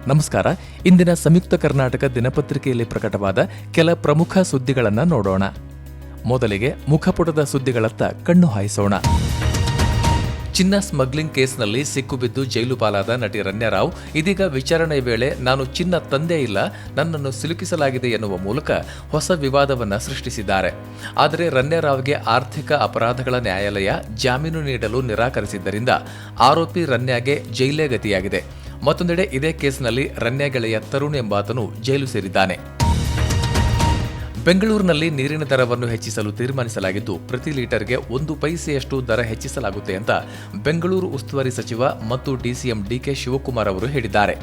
ನಮಸ್ಕಾರ. ಇಂದಿನ ಸಂಯುಕ್ತ ಕರ್ನಾಟಕ ದಿನಪತ್ರಿಕೆಯಲ್ಲಿ ಪ್ರಕಟವಾದ ಕೆಲ ಪ್ರಮುಖ ಸುದ್ದಿಗಳನ್ನು ನೋಡೋಣ. ಮೊದಲಿಗೆ ಮುಖಪುಟದ ಸುದ್ದಿಗಳತ್ತ ಕಣ್ಣು ಹಾಯಿಸೋಣ. ಚಿನ್ನ ಸ್ಮಗ್ಲಿಂಗ್ ಕೇಸ್ನಲ್ಲಿ ಸಿಕ್ಕುಬಿದ್ದು ಜೈಲು ಪಾಲಾದ ನಟಿ ರಣ್ಯಾರಾವ್ ಇದೀಗ ವಿಚಾರಣೆ ವೇಳೆ ನಾನು ಚಿನ್ನ ತಂದೇ ಇಲ್ಲ, ನನ್ನನ್ನು ಸಿಲುಕಿಸಲಾಗಿದೆ ಎನ್ನುವ ಮೂಲಕ ಹೊಸ ವಿವಾದವನ್ನು ಸೃಷ್ಟಿಸಿದ್ದಾರೆ. ಆದರೆ ರಣ್ಯಾರಾವ್ಗೆ ಆರ್ಥಿಕ ಅಪರಾಧಗಳ ನ್ಯಾಯಾಲಯ ಜಾಮೀನು ನೀಡಲು ನಿರಾಕರಿಸಿದ್ದರಿಂದ ಆರೋಪಿ ರಣ್ಯಾಗೆ ಜೈಲೇ ಗತಿಯಾಗಿದೆ. ಮತ್ತೊಂದೆಡೆ ಇದೇ ಕೇಸ್ನಲ್ಲಿ ರಣ್ಯಾ ಗೆಳೆಯ ತರುಣ್ ಎಂಬಾತನು ಜೈಲು ಸೇರಿದ್ದಾನೆ. ಬೆಂಗಳೂರಿನಲ್ಲಿ ನೀರಿನ ದರವನ್ನು ಹೆಚ್ಚಿಸಲು ತೀರ್ಮಾನಿಸಲಾಗಿದ್ದು ಪ್ರತಿ ಲೀಟರ್ಗೆ 1 ಪೈಸೆಯಷ್ಟು ದರ ಹೆಚ್ಚಿಸಲಾಗುತ್ತೆ ಅಂತ ಬೆಂಗಳೂರು ಉಸ್ತುವಾರಿ ಸಚಿವ ಮತ್ತು ಡಿಸಿಎಂ ಡಿಕೆ ಶಿವಕುಮಾರ್ ಅವರು ಹೇಳಿದ್ದಾರೆ.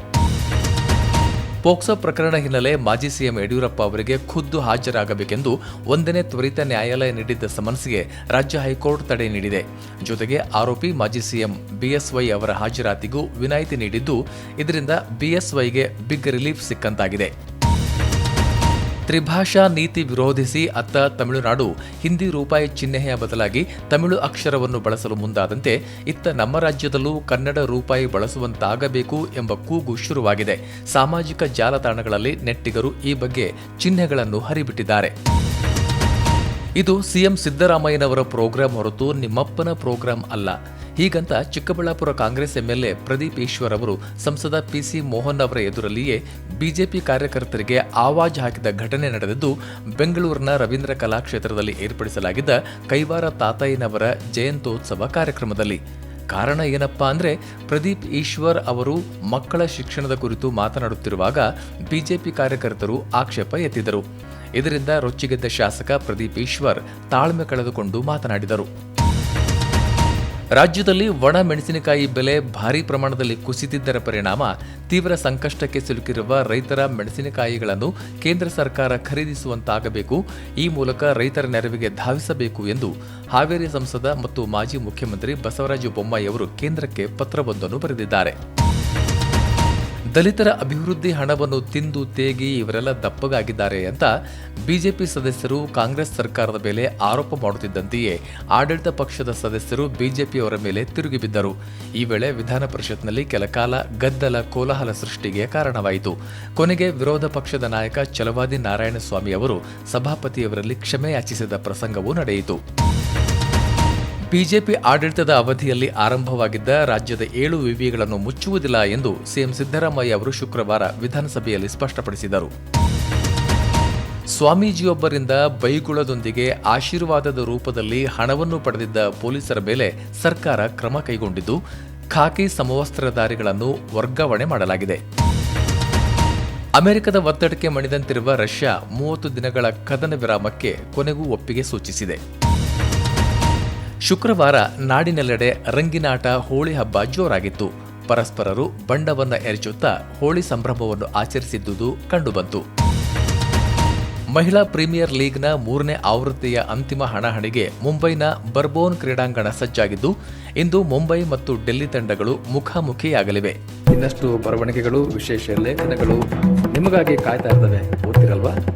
ಪೋಕ್ಸೋ ಪ್ರಕರಣ ಹಿನ್ನೆಲೆ ಮಾಜಿ ಸಿಎಂ ಯಡಿಯೂರಪ್ಪ ಅವರಿಗೆ ಖುದ್ದು ಹಾಜರಾಗಬೇಕೆಂದು 1ನೇ ತ್ವರಿತ ನ್ಯಾಯಾಲಯ ನೀಡಿದ್ದ ಸಮನ್ಸ್ಗೆ ರಾಜ್ಯ ಹೈಕೋರ್ಟ್ ತಡೆ ನೀಡಿದೆ. ಜೊತೆಗೆ ಆರೋಪಿ ಮಾಜಿ ಸಿಎಂ ಬಿಎಸ್ವೈ ಅವರ ಹಾಜರಾತಿಗೂ ವಿನಾಯಿತಿ ನೀಡಿದ್ದು ಇದರಿಂದ ಬಿಎಸ್ವೈಗೆ ಬಿಗ್ ರಿಲೀಫ್ ಸಿಕ್ಕಂತಾಗಿದೆ. ತ್ರಿಭಾಷಾ ನೀತಿ ವಿರೋಧಿಸಿ ಅತ್ತ ತಮಿಳುನಾಡು ಹಿಂದಿ ರೂಪಾಯಿ ಚಿಹ್ನೆಯ ಬದಲಾಗಿ ತಮಿಳು ಅಕ್ಷರವನ್ನು ಬಳಸಲು ಮುಂದಾದಂತೆ ಇತ್ತ ನಮ್ಮ ರಾಜ್ಯದಲ್ಲೂ ಕನ್ನಡ ರೂಪಾಯಿ ಬಳಸುವಂತಾಗಬೇಕು ಎಂಬ ಕೂಗು ಶುರುವಾಗಿದೆ. ಸಾಮಾಜಿಕ ಜಾಲತಾಣಗಳಲ್ಲಿ ನೆಟ್ಟಿಗರು ಈ ಬಗ್ಗೆ ಚಿಹ್ನೆಗಳನ್ನು ಹರಿಬಿಟ್ಟಿದ್ದಾರೆ. ಇದು ಸಿಎಂ ಸಿದ್ದರಾಮಯ್ಯನವರ ಪ್ರೋಗ್ರಾಂ ಹೊರತು ನಿಮ್ಮಪ್ಪನ ಪ್ರೋಗ್ರಾಂ ಅಲ್ಲ. ಹೀಗಂತ ಚಿಕ್ಕಬಳ್ಳಾಪುರ ಕಾಂಗ್ರೆಸ್ ಎಂಎಲ್ಎ ಪ್ರದೀಪ್ ಈಶ್ವರ್ ಅವರು ಸಂಸದ ಪಿಸಿ ಮೋಹನ್ ಅವರ ಎದುರಲ್ಲಿಯೇ ಬಿಜೆಪಿ ಕಾರ್ಯಕರ್ತರಿಗೆ ಆವಾಜ್ ಹಾಕಿದ ಘಟನೆ ನಡೆದಿದ್ದು ಬೆಂಗಳೂರಿನ ರವೀಂದ್ರ ಕಲಾಕ್ಷೇತ್ರದಲ್ಲಿ ಏರ್ಪಡಿಸಲಾಗಿದ್ದ ಕೈವಾರ ತಾತಯ್ಯನವರ ಜಯಂತ್ಯೋತ್ಸವ ಕಾರ್ಯಕ್ರಮದಲ್ಲಿ. ಕಾರಣ ಏನಪ್ಪಾ ಅಂದ್ರೆ ಪ್ರದೀಪ್ ಈಶ್ವರ್ ಅವರು ಮಕ್ಕಳ ಶಿಕ್ಷಣದ ಕುರಿತು ಮಾತನಾಡುತ್ತಿರುವಾಗ ಬಿಜೆಪಿ ಕಾರ್ಯಕರ್ತರು ಆಕ್ಷೇಪ ಎತ್ತಿದರು. ಇದರಿಂದ ರೊಚ್ಚಿಗೆದ್ದ ಶಾಸಕ ಪ್ರದೀಪ್ ಈಶ್ವರ್ ತಾಳ್ಮೆ ಕಳೆದುಕೊಂಡು ಮಾತನಾಡಿದರು. ರಾಜ್ಯದಲ್ಲಿ ಒಣ ಮೆಣಸಿನಕಾಯಿ ಬೆಲೆ ಭಾರೀ ಪ್ರಮಾಣದಲ್ಲಿ ಕುಸಿದಿದ್ದರ ಪರಿಣಾಮ ತೀವ್ರ ಸಂಕಷ್ಟಕ್ಕೆ ಸಿಲುಕಿರುವ ರೈತರ ಮೆಣಸಿನಕಾಯಿಗಳನ್ನು ಕೇಂದ್ರ ಸರ್ಕಾರ ಖರೀದಿಸುವಂತಾಗಬೇಕು, ಈ ಮೂಲಕ ರೈತರ ನೆರವಿಗೆ ಧಾವಿಸಬೇಕು ಎಂದು ಹಾವೇರಿ ಸಂಸದ ಮತ್ತು ಮಾಜಿ ಮುಖ್ಯಮಂತ್ರಿ ಬಸವರಾಜ ಬೊಮ್ಮಾಯಿ ಅವರು ಕೇಂದ್ರಕ್ಕೆ ಪತ್ರವೊಂದನ್ನು ಬರೆದಿದ್ದಾರೆ. ದಲಿತರ ಅಭಿವೃದ್ಧಿ ಹಣವನ್ನು ತಿಂದು ತೇಗಿ ಇವರೆಲ್ಲ ದಪ್ಪಗಾಗಿದ್ದಾರೆ ಅಂತ ಬಿಜೆಪಿ ಸದಸ್ಯರು ಕಾಂಗ್ರೆಸ್ ಸರ್ಕಾರದ ಮೇಲೆ ಆರೋಪ ಮಾಡುತ್ತಿದ್ದಂತೆಯೇ ಆಡಳಿತ ಪಕ್ಷದ ಸದಸ್ಯರು ಬಿಜೆಪಿಯವರ ಮೇಲೆ ತಿರುಗಿಬಿದ್ದರು. ಈ ವೇಳೆ ವಿಧಾನ ಪರಿಷತ್ನಲ್ಲಿ ಕೆಲಕಾಲ ಗದ್ದಲ ಕೋಲಾಹಲ ಸೃಷ್ಟಿಗೆ ಕಾರಣವಾಯಿತು. ಕೊನೆಗೆ ವಿರೋಧ ಪಕ್ಷದ ನಾಯಕ ಛಲವಾದಿ ನಾರಾಯಣಸ್ವಾಮಿ ಅವರು ಸಭಾಪತಿಯವರಲ್ಲಿ ಕ್ಷಮೆ ಯಾಚಿಸಿದ ಪ್ರಸಂಗವೂ ನಡೆಯಿತು. ಬಿಜೆಪಿ ಆಡಳಿತದ ಅವಧಿಯಲ್ಲಿ ಆರಂಭವಾಗಿದ್ದ ರಾಜ್ಯದ 7 ವಿವಿಗಳನ್ನು ಮುಚ್ಚುವುದಿಲ್ಲ ಎಂದು ಸಿಎಂ ಸಿದ್ದರಾಮಯ್ಯ ಅವರು ಶುಕ್ರವಾರ ವಿಧಾನಸಭೆಯಲ್ಲಿ ಸ್ಪಷ್ಟಪಡಿಸಿದರು. ಸ್ವಾಮೀಜಿಯೊಬ್ಬರಿಂದ ಬೈಗುಳದೊಂದಿಗೆ ಆಶೀರ್ವಾದದ ರೂಪದಲ್ಲಿ ಹಣವನ್ನು ಪಡೆದಿದ್ದ ಪೊಲೀಸರ ಮೇಲೆ ಸರ್ಕಾರ ಕ್ರಮ ಕೈಗೊಂಡಿದ್ದು ಖಾಕಿ ಸಮವಸ್ತ್ರಧಾರಿಗಳನ್ನು ವರ್ಗಾವಣೆ ಮಾಡಲಾಗಿದೆ. ಅಮೆರಿಕದ ಒತ್ತಡಕ್ಕೆ ಮಣಿದಂತಿರುವ ರಷ್ಯಾ 30 ದಿನಗಳ ಕದನ ವಿರಾಮಕ್ಕೆ ಕೊನೆಗೂ ಒಪ್ಪಿಗೆ ಸೂಚಿಸಿದೆ. ಶುಕ್ರವಾರ ನಾಡಿನೆಲ್ಲೆಡೆ ರಂಗಿನಾಟ ಹೋಳಿ ಹಬ್ಬ ಜೋರಾಗಿತ್ತು. ಪರಸ್ಪರರು ಬಣ್ಣವನ್ನ ಎರಚುತ್ತಾ ಹೋಳಿ ಸಂಭ್ರಮವನ್ನು ಆಚರಿಸಿದ್ದುದು ಕಂಡುಬಂತು. ಮಹಿಳಾ ಪ್ರೀಮಿಯರ್ ಲೀಗ್ನ 3ನೇ ಆವೃತ್ತಿಯ ಅಂತಿಮ ಹಣಾಹಣಿಗೆ ಮುಂಬೈನ ಬರ್ಬೋನ್ ಕ್ರೀಡಾಂಗಣ ಸಜ್ಜಾಗಿದ್ದು ಇಂದು ಮುಂಬೈ ಮತ್ತು ಡೆಲ್ಲಿ ತಂಡಗಳು ಮುಖಾಮುಖಿಯಾಗಲಿವೆ. ಇನ್ನಷ್ಟು ಬರವಣಿಗೆಗಳು, ವಿಶೇಷ ಲೇಖನಗಳು ನಿಮಗಾಗಿ ಕಾಯ್ತಾ ಇರ್ತವೆ, ಓದ್ತಿರಲ್ವಾ?